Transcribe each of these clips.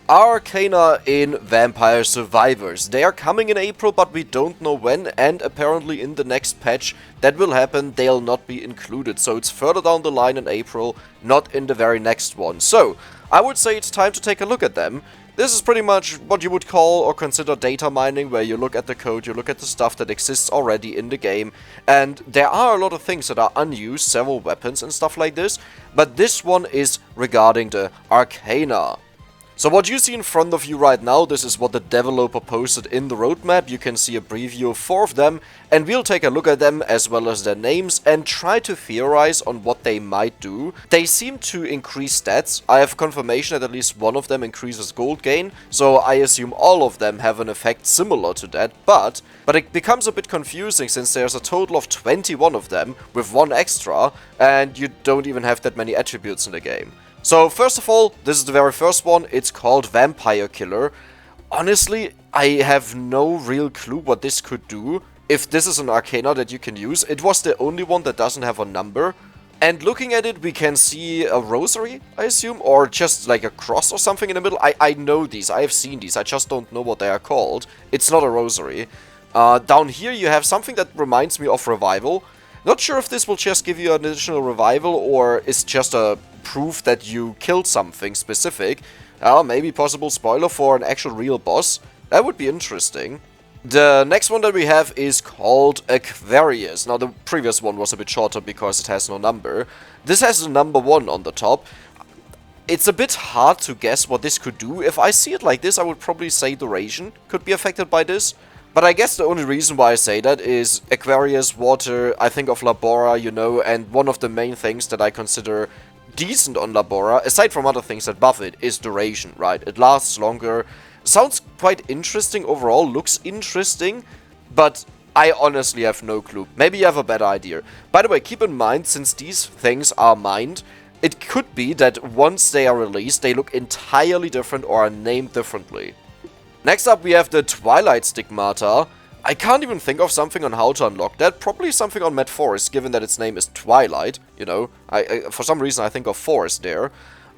Arcana in Vampire Survivors. They are coming in April, but we don't know when, and apparently in the next patch that will happen, they'll not be included. So it's further down the line in April, not in the very next one. So I would say it's time to take a look at them. This is pretty much what you would call or consider data mining, where you look at the code, you look at the stuff that exists already in the game, and there are a lot of things that are unused, several weapons and stuff like this, but this one is regarding the Arcana. So what you see in front of you right now, this is what the developer posted in the roadmap. You can see a preview of 4 of them, and we'll take a look at them as well as their names and try to theorize on what they might do. They seem to increase stats. I have confirmation that at least one of them increases gold gain, so I assume all of them have an effect similar to that, but it becomes a bit confusing since there's a total of 21 of them with 1 extra, and you don't even have that many attributes in the game. So first of all, this is the very first one, it's called Vampire Killer. Honestly, I have no real clue what this could do. If this is an Arcana that you can use, it was the only one that doesn't have a number. And looking at it, we can see a rosary, I assume, or just like a cross or something in the middle. I know these, I have seen these, I just don't know what they are called. It's not a rosary. Down here you have something that reminds me of Revival. Not sure if this will just give you an additional revival or is just a proof that you killed something specific. Maybe possible spoiler for an actual real boss. That would be interesting. The next one that we have is called Aquarius. Now the previous one was a bit shorter because it has no number. This has a number 1 on the top. It's a bit hard to guess what this could do. If I see it like this, I would probably say duration could be affected by this. But I guess the only reason why I say that is Aquarius, water, I think of Labora, you know, and one of the main things that I consider decent on Labora, aside from other things that buff it, is duration, right? It lasts longer, sounds quite interesting overall, looks interesting, but I honestly have no clue. Maybe you have a better idea. By the way, keep in mind, since these things are mined, it could be that once they are released, they look entirely different or are named differently. Next up we have the Twilight Stigmata. I can't even think of something on how to unlock that. Probably something on Mad Forest, given that its name is Twilight, you know. For some reason I think of Forest there.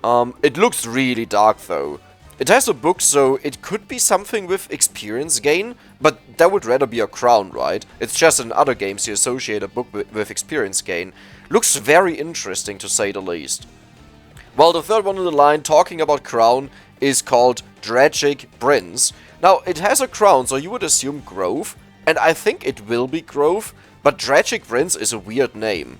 It looks really dark though. It has a book, so it could be something with experience gain, but that would rather be a crown, right? It's just in other games you associate a book with experience gain. Looks very interesting to say the least. Well, the third one in the line, talking about crown, is called Tragic Prince. Now, it has a crown, so you would assume Grove, and I think it will be Grove, but Tragic Prince is a weird name.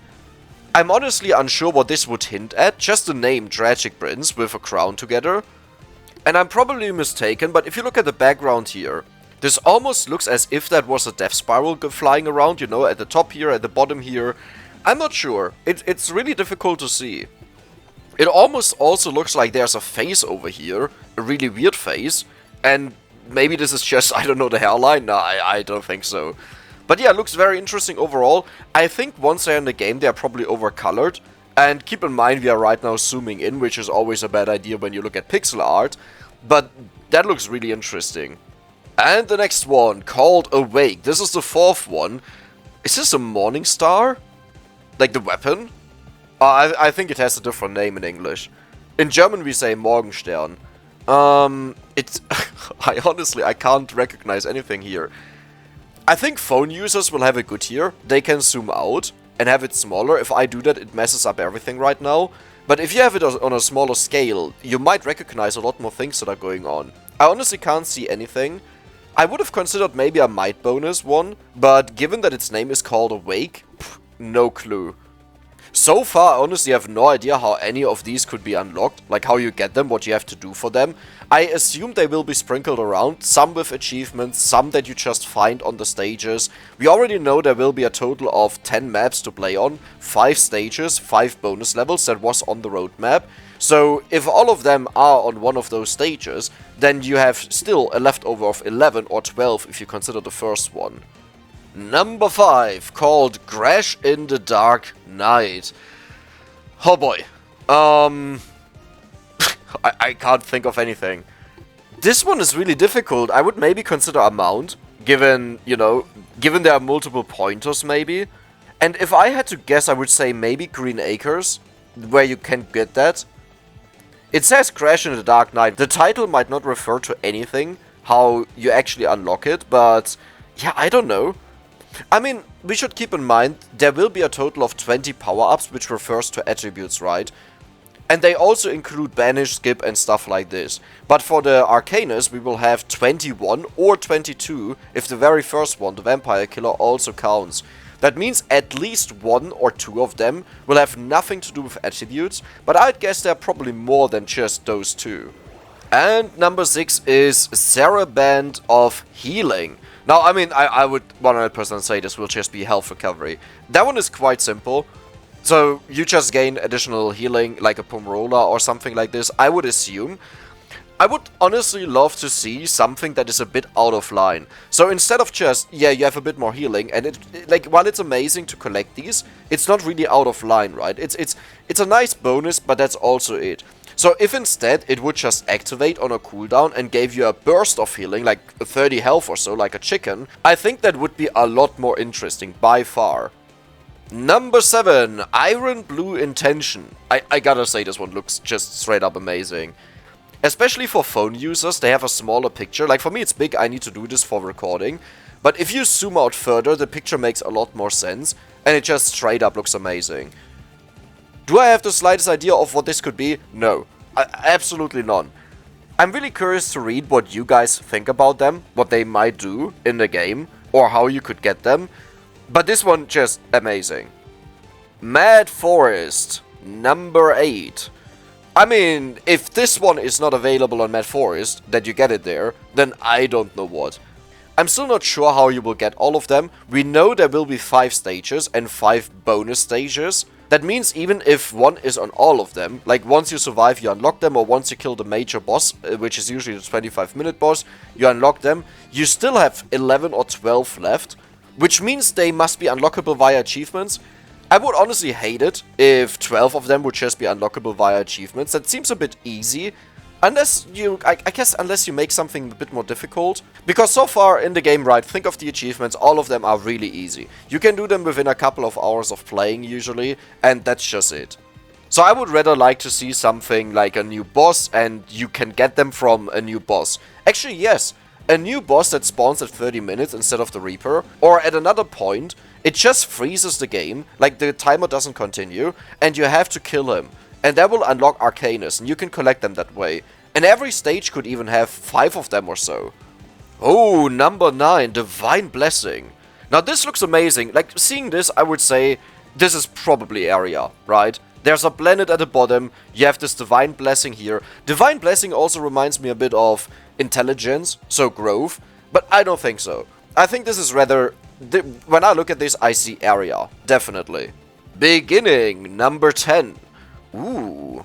I'm honestly unsure what this would hint at, just the name Tragic Prince with a crown together. And I'm probably mistaken, but if you look at the background here, this almost looks as if that was a death spiral flying around, you know, at the top here, at the bottom here. I'm not sure. It's really difficult to see. It almost also looks like there's a face over here, a really weird face, and maybe this is just, I don't know, the hairline? No, I don't think so. But yeah, it looks very interesting overall. I think once they're in the game, they're probably overcolored. And keep in mind, we are right now zooming in, which is always a bad idea when you look at pixel art. But that looks really interesting. And the next one, called Awake. This is the 4th one. Is this a morning star? Like the weapon? I think it has a different name in English. In German we say Morgenstern. It's... I can't recognize anything here. I think phone users will have a good year. They can zoom out and have it smaller. If I do that, it messes up everything right now. But if you have it on a smaller scale, you might recognize a lot more things that are going on. I honestly can't see anything. I would have considered maybe a might bonus one, but given that its name is called Awake, no clue. So far, I honestly have no idea how any of these could be unlocked, like how you get them, what you have to do for them. I assume they will be sprinkled around, some with achievements, some that you just find on the stages. We already know there will be a total of 10 maps to play on, 5 stages, 5 bonus levels that was on the roadmap. So if all of them are on one of those stages, then you have still a leftover of 11 or 12 if you consider the first one. Number 5, called Crash in the Dark Night. Oh boy. I can't think of anything. This one is really difficult. I would maybe consider a mount, given, you know, given there are multiple pointers maybe. And if I had to guess, I would say maybe Green Acres, where you can get that. It says Crash in the Dark Knight. The title might not refer to anything, how you actually unlock it, but yeah, I don't know. I mean, we should keep in mind, there will be a total of 20 power-ups, which refers to attributes, right? And they also include banish, skip and stuff like this. But for the Arcanas, we will have 21 or 22 if the very first one, the Vampire Killer, also counts. That means at least one or two of them will have nothing to do with attributes, but I'd guess there are probably more than just those two. And number 6 is Saraband of Healing. Now, I mean, I would 100% say this will just be health recovery. That one is quite simple. So, you just gain additional healing, like a Pumrola or something like this, I would assume. I would honestly love to see something that is a bit out of line. So instead of just, yeah, you have a bit more healing, and like, while it's amazing to collect these, it's not really out of line, right? It's a nice bonus, but that's also it. So if instead it would just activate on a cooldown and gave you a burst of healing, like 30 health or so, like a chicken, I think that would be a lot more interesting, by far. Number 7, Iron Blue Intention. I gotta say, this one looks just straight up amazing. Especially for phone users, they have a smaller picture. Like, for me it's big, I need to do this for recording. But if you zoom out further, the picture makes a lot more sense. And it just straight up looks amazing. Do I have the slightest idea of what this could be? No. Absolutely none. I'm really curious to read what you guys think about them. What they might do in the game. Or how you could get them. But this one, just amazing. Mad Forest, number 8. I mean, if this one is not available on Mad Forest, that you get it there, then I don't know what. I'm still not sure how you will get all of them. We know there will be 5 stages and 5 bonus stages. That means even if one is on all of them, like once you survive you unlock them, or once you kill the major boss, which is usually the 25-minute boss, you unlock them, you still have 11 or 12 left, which means they must be unlockable via achievements. I would honestly hate it if 12 of them would just be unlockable via achievements. That seems a bit easy. Unless you, I guess, unless you make something a bit more difficult. Because so far in the game, right, think of the achievements, all of them are really easy. You can do them within a couple of hours of playing usually, and that's just it. So I would rather like to see something like a new boss, and you can get them from a new boss. Actually, yes. A new boss that spawns at 30 minutes instead of the Reaper, or at another point, it just freezes the game, like the timer doesn't continue, and you have to kill him. And that will unlock Arcanas, and you can collect them that way. And every stage could even have 5 of them or so. Oh, number 9, Divine Blessing. Now this looks amazing. Like, seeing this, I would say, this is probably area, right? There's a planet at the bottom, you have this Divine Blessing here. Divine Blessing also reminds me a bit of Intelligence, so growth, but I don't think so. I think this is rather, when I look at this, I see area, definitely. Beginning, number 10. Ooh,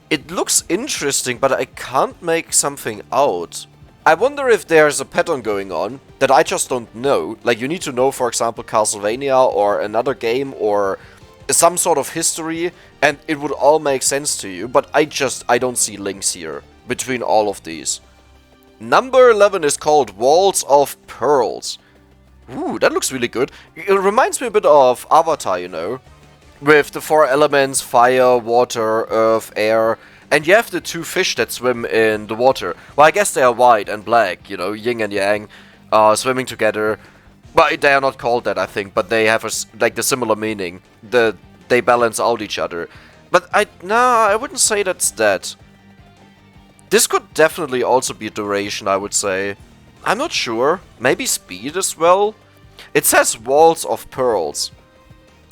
it looks interesting, but I can't make something out. I wonder if there's a pattern going on that I just don't know. Like, you need to know, for example, Castlevania or another game or some sort of history, and it would all make sense to you, but I don't see links here between all of these. Number 11 is called Walls of Pearls. Ooh, that looks really good. It reminds me a bit of Avatar, you know, with the 4 elements, fire, water, earth, air, and you have the 2 fish that swim in the water. Well, I guess they are white and black, you know, yin and yang, swimming together. But they are not called that, I think, but they have like the similar meaning. They balance out each other. But I wouldn't say that's that. This could definitely also be duration, I would say. I'm not sure. Maybe speed as well? It says Walls of Pearls.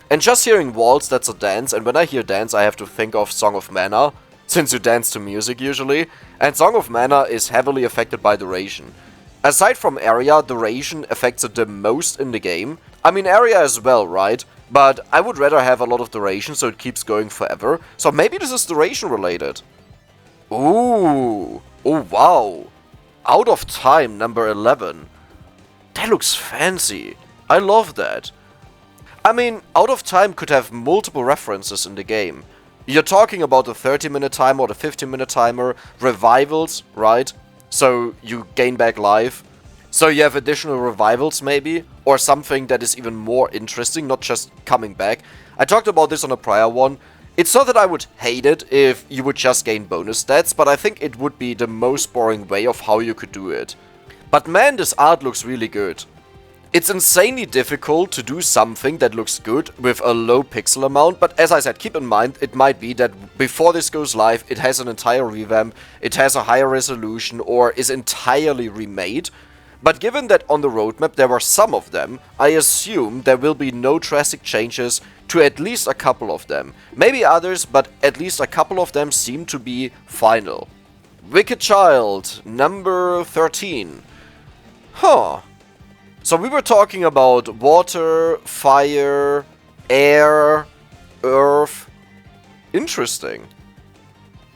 And just hearing walls, that's a dance, and when I hear dance I have to think of Song of Mana, since you dance to music usually, and Song of Mana is heavily affected by duration. Aside from area, duration affects it the most in the game. I mean, area as well, right? But I would rather have a lot of duration so it keeps going forever, so maybe this is duration related. Ooh, oh wow. Out of Time, number 11. That looks fancy. I love that. I mean, Out of Time could have multiple references in the game. You're talking about the 30-minute timer or the 15-minute timer, revivals, right? So you gain back life. So you have additional revivals maybe, or something that is even more interesting, not just coming back. I talked about this on a prior one. It's not that I would hate it if you would just gain bonus stats, but I think it would be the most boring way of how you could do it. But man, this art looks really good. It's insanely difficult to do something that looks good with a low pixel amount, but as I said, keep in mind, it might be that before this goes live, it has an entire revamp, it has a higher resolution, or is entirely remade. But given that on the roadmap there were some of them, I assume there will be no drastic changes to at least a couple of them. Maybe others, but at least a couple of them seem to be final. Wicked Child, number 13. Huh. So we were talking about water, fire, air, earth. Interesting.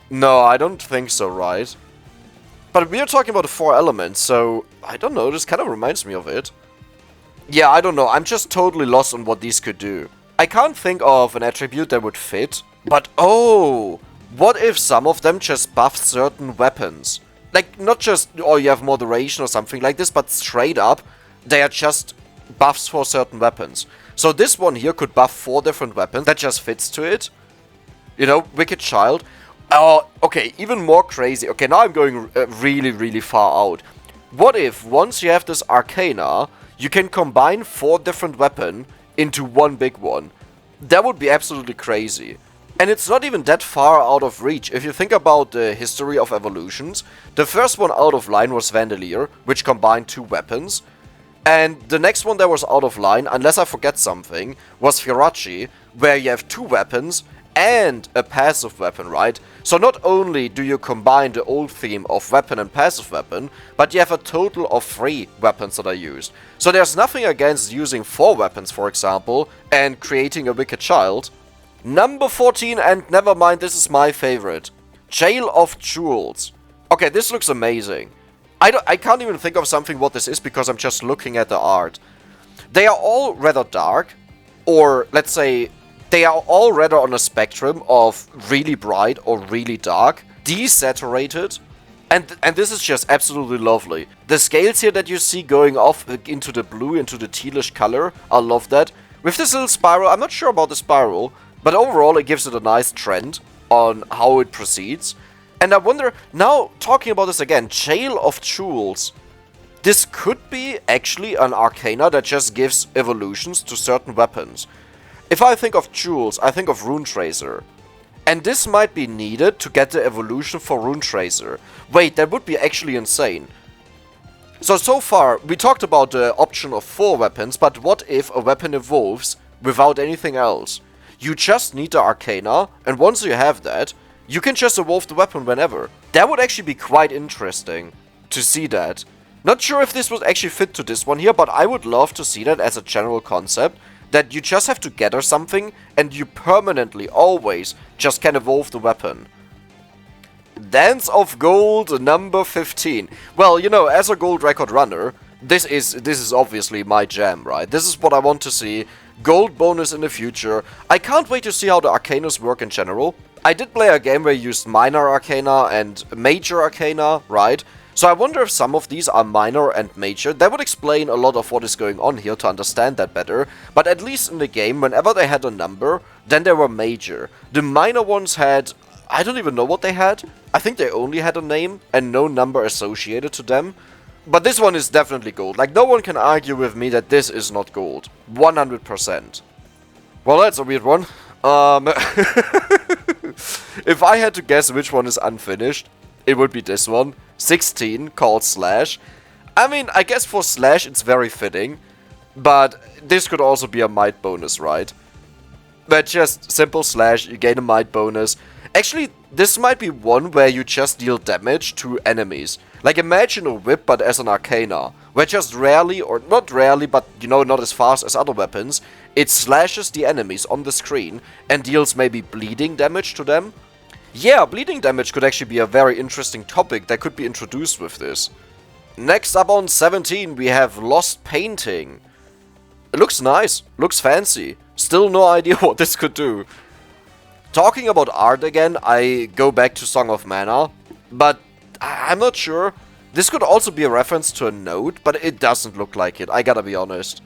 No, I don't think so, right? But we are talking about the 4 elements, so I don't know, this kind of reminds me of it. Yeah, I don't know, I'm just totally lost on what these could do. I can't think of an attribute that would fit, but oh! What if some of them just buff certain weapons? Like, not just, oh, you have moderation or something like this, but straight up, they are just buffs for certain weapons. So this one here could buff 4 different weapons, that just fits to it. You know, Wicked Child. Oh, okay, even more crazy. Okay, now I'm going really, really far out. What if, once you have this Arcana, you can combine 4 different weapons into one big one? That would be absolutely crazy. And it's not even that far out of reach. If you think about the history of evolutions, the first one out of line was Vandalier, which combined 2 weapons. And the next one that was out of line, unless I forget something, was Firachi, where you have 2 weapons and a passive weapon, right? So not only do you combine the old theme of weapon and passive weapon, but you have a total of 3 weapons that are used. So there's nothing against using 4 weapons, for example, and creating a Wicked Child. Number 14, and never mind, this is my favorite. Jail of Jewels. Okay, this looks amazing. I can't even think of something what this is because I'm just looking at the art. They are all rather dark, or let's say they are all rather on a spectrum of really bright or really dark, desaturated, and this is just absolutely lovely. The scales here that you see going off into the blue, into the tealish color, I love that. With this little spiral, I'm not sure about the spiral, but overall it gives it a nice trend on how it proceeds. And I wonder, now talking about this again, Jail of Jewels. This could be actually an Arcana that just gives evolutions to certain weapons. If I think of Jewels, I think of Rune Tracer. And this might be needed to get the evolution for Rune Tracer. Wait, that would be actually insane. So far, we talked about the option of 4 weapons, but what if a weapon evolves without anything else? You just need the Arcana, and once you have that, you can just evolve the weapon whenever. That would actually be quite interesting to see that. Not sure if this would actually fit to this one here, but I would love to see that as a general concept. That you just have to gather something and you permanently, always, just can evolve the weapon. Dance of Gold, number 15. Well, you know, as a gold record runner, this is obviously my jam, right? This is what I want to see. Gold bonus in the future. I can't wait to see how the Arcanas work in general. I did play a game where you used minor Arcana and major Arcana, right? So I wonder if some of these are minor and major. That would explain a lot of what is going on here to understand that better. But at least in the game, whenever they had a number, then they were major. The minor ones had... I don't even know what they had. I think they only had a name and no number associated to them. But this one is definitely gold. Like, no one can argue with me that this is not gold. 100%. Well, that's a weird one. If I had to guess which one is unfinished, it would be this one. 16, called Slash. I mean, I guess for Slash it's very fitting. But this could also be a might bonus, right? But just simple Slash, you gain a might bonus. Actually, this might be one where you just deal damage to enemies. Like, imagine a whip but as an Arcana, where just rarely, or not rarely, but you know, not as fast as other weapons, it slashes the enemies on the screen and deals maybe bleeding damage to them. Yeah, bleeding damage could actually be a very interesting topic that could be introduced with this. Next up on 17 we have Lost Painting. It looks nice, looks fancy. Still no idea what this could do. Talking about art again, I go back to Song of Mana, but I'm not sure. This could also be a reference to a node, but it doesn't look like it, I gotta be honest.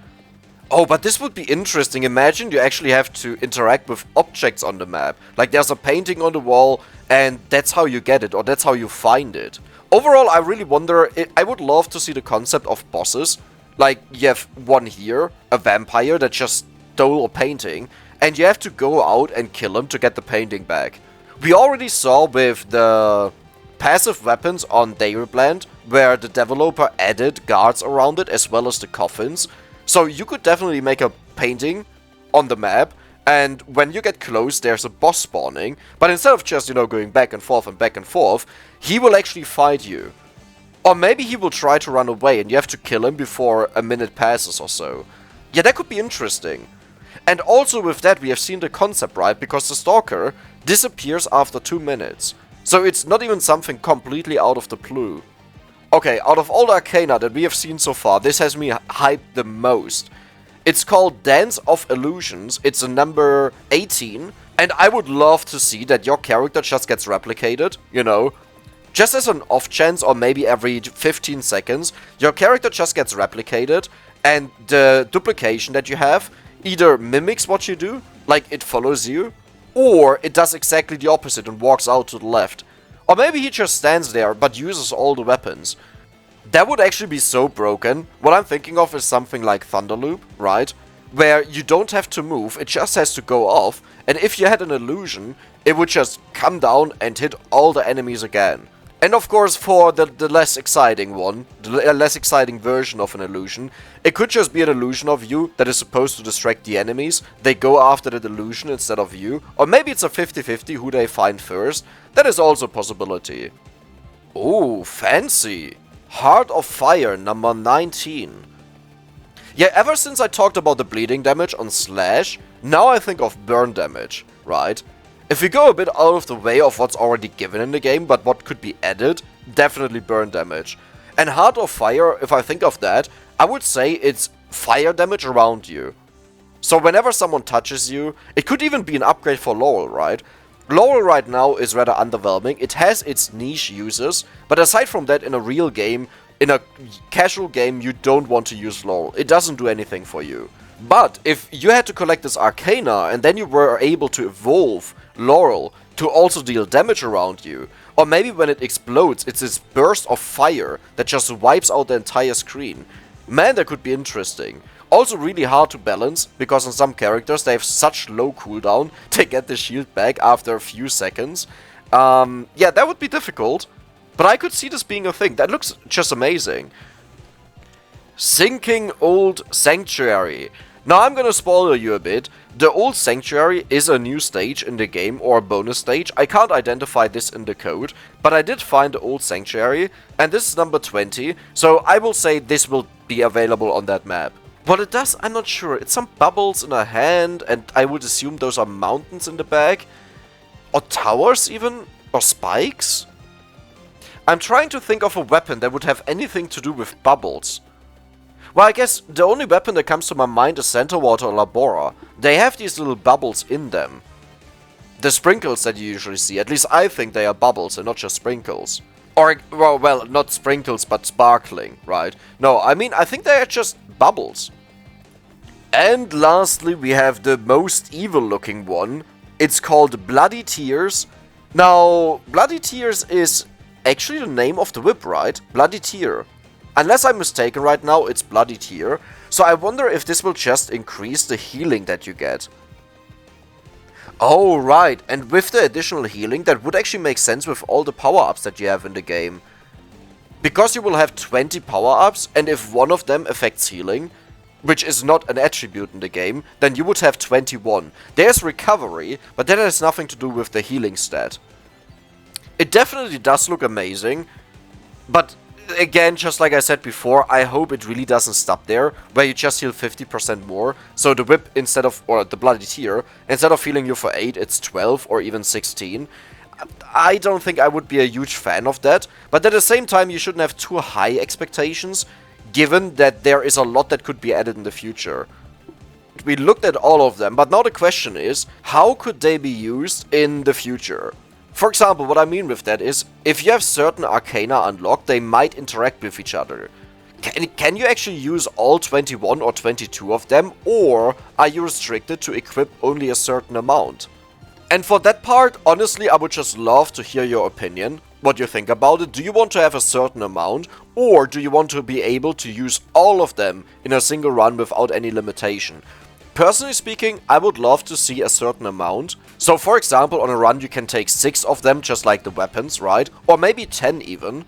Oh, but this would be interesting. Imagine you actually have to interact with objects on the map. Like there's a painting on the wall and that's how you get it, or that's how you find it. Overall, I really wonder, I would love to see the concept of bosses. Like you have one here, a vampire that just stole a painting, and you have to go out and kill him to get the painting back. We already saw with the passive weapons on Dairyland, where the developer added guards around it as well as the coffins. So you could definitely make a painting on the map, and when you get close there's a boss spawning, but instead of just, going back and forth, he will actually fight you. Or maybe he will try to run away and you have to kill him before a minute passes or so. Yeah, that could be interesting. And also with that we have seen the concept, right? Because the Stalker disappears after 2 minutes. So it's not even something completely out of the blue. Okay, out of all the Arcana that we have seen so far, this has me hyped the most. It's called Dance of Illusions, it's a number 18, and I would love to see that your character just gets replicated, Just as an off chance, or maybe every 15 seconds, your character just gets replicated, and the duplication that you have either mimics what you do, like it follows you, or it does exactly the opposite and walks out to the left. Or maybe he just stands there, but uses all the weapons. That would actually be so broken. What I'm thinking of is something like Thunderloop, right? Where you don't have to move, it just has to go off, and if you had an illusion, it would just come down and hit all the enemies again. And of course, for the less exciting one, the less exciting version of an illusion, it could just be an illusion of you that is supposed to distract the enemies. They go after that illusion instead of you. Or maybe it's a 50-50 who they find first. That is also a possibility. Oh, fancy. Heart of Fire, number 19. Yeah, ever since I talked about the bleeding damage on Slash, now I think of burn damage, right? If we go a bit out of the way of what's already given in the game, but what could be added, definitely burn damage. And Heart of Fire, if I think of that, I would say it's fire damage around you. So whenever someone touches you, it could even be an upgrade for Laurel, right? Laurel right now is rather underwhelming. It has its niche uses, but aside from that, in a real game, in a casual game, you don't want to use Laurel. It doesn't do anything for you. But if you had to collect this Arcana and then you were able to evolve Laurel to also deal damage around you, or maybe when it explodes, it's this burst of fire that just wipes out the entire screen. Man, that could be interesting. Also really hard to balance, because on some characters they have such low cooldown, they get the shield back after a few seconds. Yeah, that would be difficult, but I could see this being a thing. That looks just amazing. Sinking Old Sanctuary. Now I'm gonna spoil you a bit. The Old Sanctuary is a new stage in the game, or a bonus stage. I can't identify this in the code, but I did find the Old Sanctuary, and this is number 20, so I will say this will be available on that map. What it does, I'm not sure. It's some bubbles in a hand, and I would assume those are mountains in the back. Or towers even? Or spikes? I'm trying to think of a weapon that would have anything to do with bubbles. Well, I guess the only weapon that comes to my mind is Center Water or Labora. They have these little bubbles in them. The sprinkles that you usually see, at least I think they are bubbles and not just sprinkles. Or, well, not sprinkles, but sparkling, right? No, I mean, I think they are just bubbles. And lastly, we have the most evil looking one. It's called Bloody Tears. Now, Bloody Tears is actually the name of the whip, right? Bloody Tear. Unless I'm mistaken right now, it's Bloody Tear. So I wonder if this will just increase the healing that you get. Oh, right. And with the additional healing, that would actually make sense with all the power-ups that you have in the game. Because you will have 20 power-ups, and if one of them affects healing, which is not an attribute in the game, then you would have 21. There's recovery, but that has nothing to do with the healing stat. It definitely does look amazing, but again, just like I said before, I hope it really doesn't stop there, where you just heal 50% more. So the whip, instead of, or the Bloody Tear, instead of healing you for 8, it's 12 or even 16. I don't think I would be a huge fan of that, but at the same time you shouldn't have too high expectations, given that there is a lot that could be added in the future. We looked at all of them, but now the question is, how could they be used in the future? For example, what I mean with that is, if you have certain Arcana unlocked, they might interact with each other. Can you actually use all 21 or 22 of them, or are you restricted to equip only a certain amount? And for that part, honestly, I would just love to hear your opinion, what you think about it. Do you want to have a certain amount, or do you want to be able to use all of them in a single run without any limitation? Personally speaking, I would love to see a certain amount. So for example, on a run you can take 6 of them, just like the weapons, right? Or maybe 10 even.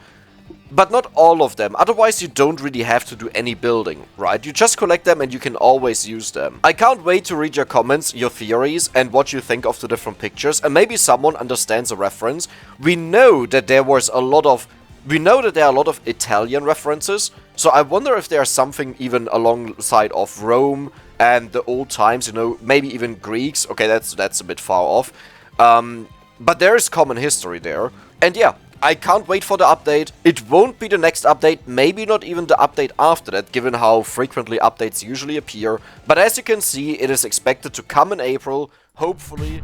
But not all of them, otherwise you don't really have to do any building, right? You just collect them and you can always use them. I can't wait to read your comments, your theories, and what you think of the different pictures, and maybe someone understands a reference. We know that there are a lot of Italian references, so I wonder if there's something even alongside of Rome and the old times, you know, maybe even Greeks. Okay, that's a bit far off. But there is common history there. And yeah, I can't wait for the update. It won't be the next update, maybe not even the update after that, given how frequently updates usually appear. But as you can see, it is expected to come in April, hopefully.